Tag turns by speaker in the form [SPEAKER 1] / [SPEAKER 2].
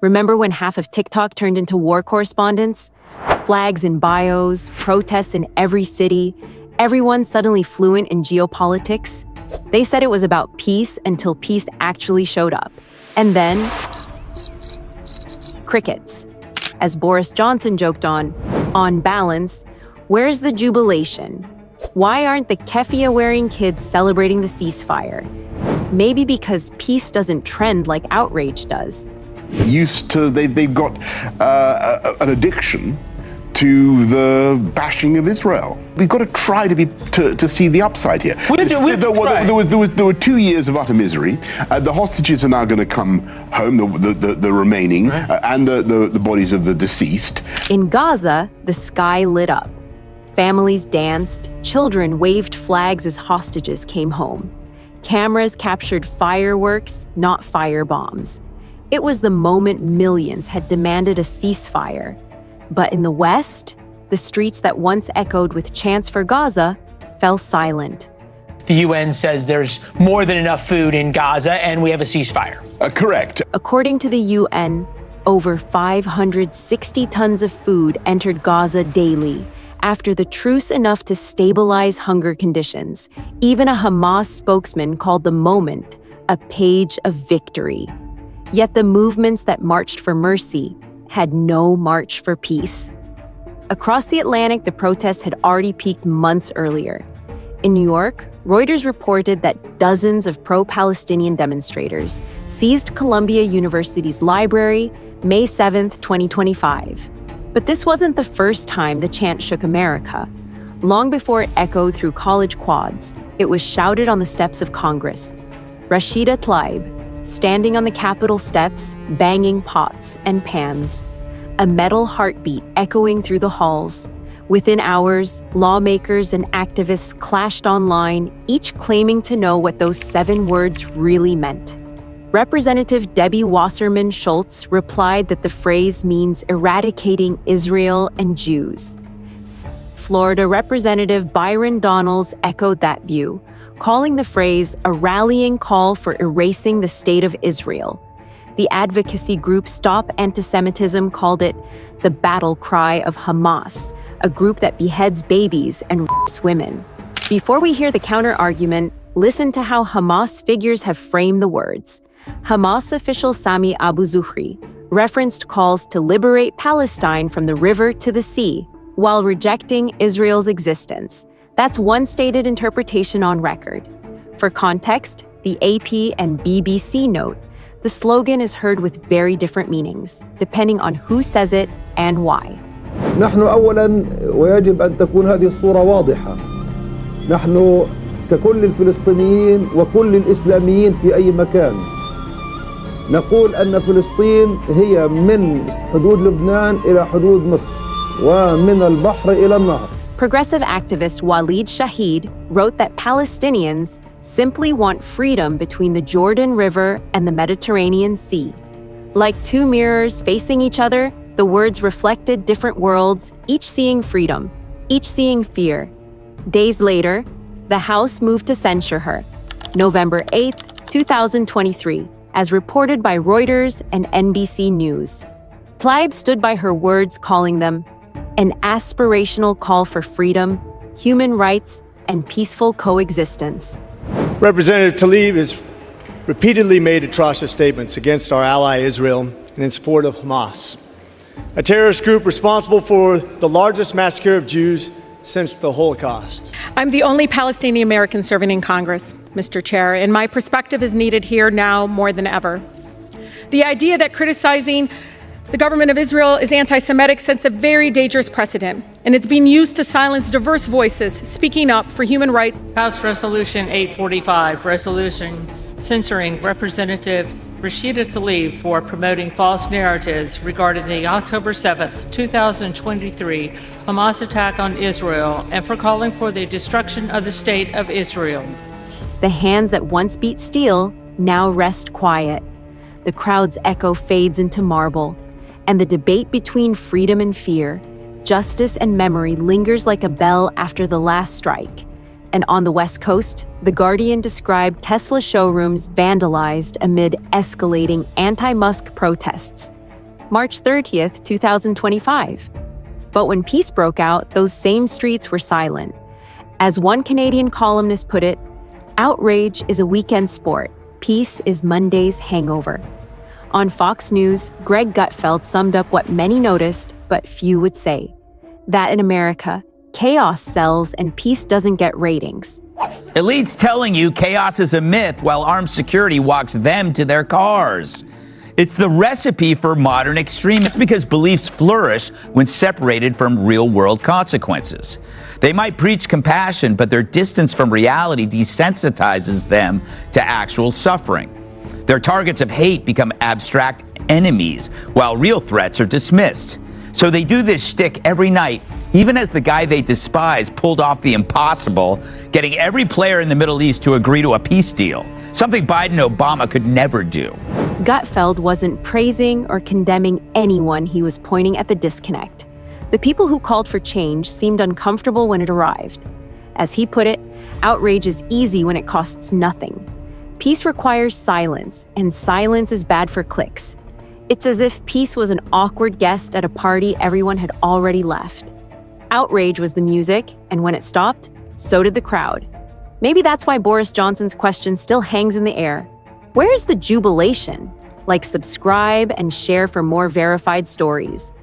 [SPEAKER 1] Remember when half of TikTok turned into war correspondence? Flags in bios, protests in every city, everyone suddenly fluent in geopolitics? They said it was about peace until peace actually showed up. And then, crickets. As Boris Johnson joked on balance, where's the jubilation? Why aren't the keffiyeh-wearing kids celebrating the ceasefire? Maybe because peace doesn't trend like Outrage does.
[SPEAKER 2] They've got an addiction to the bashing of Israel. We've got to try to see the upside here. There were 2 years of utter misery. The hostages are now going to come home, the remaining, right, and the bodies of the deceased.
[SPEAKER 1] In Gaza, the sky lit up. Families danced, children waved flags as hostages came home. Cameras captured fireworks, not firebombs. It was the moment millions had demanded a ceasefire. But in the West, the streets that once echoed with chants for Gaza fell silent.
[SPEAKER 3] The UN says there's more than enough food in Gaza and we have a ceasefire.
[SPEAKER 2] Correct.
[SPEAKER 1] According to the UN, over 560 tons of food entered Gaza daily after the truce enough to stabilize hunger conditions. Even a Hamas spokesman called the moment a page of victory. Yet the movements that marched for mercy had no march for peace. Across the Atlantic, the protests had already peaked months earlier. In New York, Reuters reported that dozens of pro-Palestinian demonstrators seized Columbia University's library May 7, 2025. But this wasn't the first time the chant shook America. Long before it echoed through college quads, it was shouted on the steps of Congress. Rashida Tlaib, standing on the Capitol steps, banging pots and pans. A metal heartbeat echoing through the halls. Within hours, lawmakers and activists clashed online, each claiming to know what those 7 words really meant. Representative Debbie Wasserman Schultz replied that the phrase means eradicating Israel and Jews. Florida Representative Byron Donalds echoed that view, calling the phrase a rallying call for erasing the state of Israel. The advocacy group Stop Antisemitism called it the battle cry of Hamas, a group that beheads babies and rapes women. Before we hear the counter-argument, listen to how Hamas figures have framed the words. Hamas official Sami Abu Zuhri referenced calls to liberate Palestine from the river to the sea, while rejecting Israel's existence. That's one stated interpretation on record. For context, the AP and BBC note, the slogan is heard with very different meanings, depending on who says it and why.
[SPEAKER 4] نحن أولاً ويجب أن تكون هذه الصورة واضحة. نحن ككل الفلسطينيين وكل الإسلاميين في أي مكان. نقول أن فلسطين هي من حدود لبنان إلى حدود مصر ومن البحر إلى النهر.
[SPEAKER 1] Progressive activist Walid Shahid wrote that Palestinians simply want freedom between the Jordan River and the Mediterranean Sea. Like 2 mirrors facing each other, the words reflected different worlds, each seeing freedom, each seeing fear. Days later, the House moved to censure her. November 8, 2023, as reported by Reuters and NBC News. Tlaib stood by her words, calling them an aspirational call for freedom, human rights, and peaceful coexistence.
[SPEAKER 5] Representative Tlaib has repeatedly made atrocious statements against our ally Israel and in support of Hamas, a terrorist group responsible for the largest massacre of Jews since the Holocaust.
[SPEAKER 6] I'm the only Palestinian American serving in Congress, Mr. Chair, and my perspective is needed here now more than ever. The idea that criticizing the government of Israel is anti-Semitic sets a very dangerous precedent, and it's being used to silence diverse voices speaking up for human rights.
[SPEAKER 7] House Resolution 845, resolution censuring Representative Rashida Tlaib for promoting false narratives regarding the October 7, 2023 Hamas attack on Israel and for calling for the destruction of the state of Israel.
[SPEAKER 1] The hands that once beat steel now rest quiet. The crowd's echo fades into marble, and the debate between freedom and fear, justice and memory lingers like a bell after the last strike. And on the West Coast, The Guardian described Tesla showrooms vandalized amid escalating anti-Musk protests. March 30th, 2025. But when peace broke out, those same streets were silent. As one Canadian columnist put it, outrage is a weekend sport. Peace is Monday's hangover. On Fox News, Greg Gutfeld summed up what many noticed, but few would say. That in America, chaos sells and peace doesn't get ratings.
[SPEAKER 8] Elites telling you chaos is a myth while armed security walks them to their cars. It's the recipe for modern extremism because beliefs flourish when separated from real-world consequences. They might preach compassion, but their distance from reality desensitizes them to actual suffering. Their targets of hate become abstract enemies, while real threats are dismissed. So they do this shtick every night, even as the guy they despise pulled off the impossible, getting every player in the Middle East to agree to a peace deal, something Biden and Obama could never do.
[SPEAKER 1] Gutfeld wasn't praising or condemning anyone, he was pointing at the disconnect. The people who called for change seemed uncomfortable when it arrived. As he put it, outrage is easy when it costs nothing. Peace requires silence, and silence is bad for clicks. It's as if peace was an awkward guest at a party everyone had already left. Outrage was the music, and when it stopped, so did the crowd. Maybe that's why Boris Johnson's question still hangs in the air. Where's the jubilation? Like, subscribe and share for more verified stories.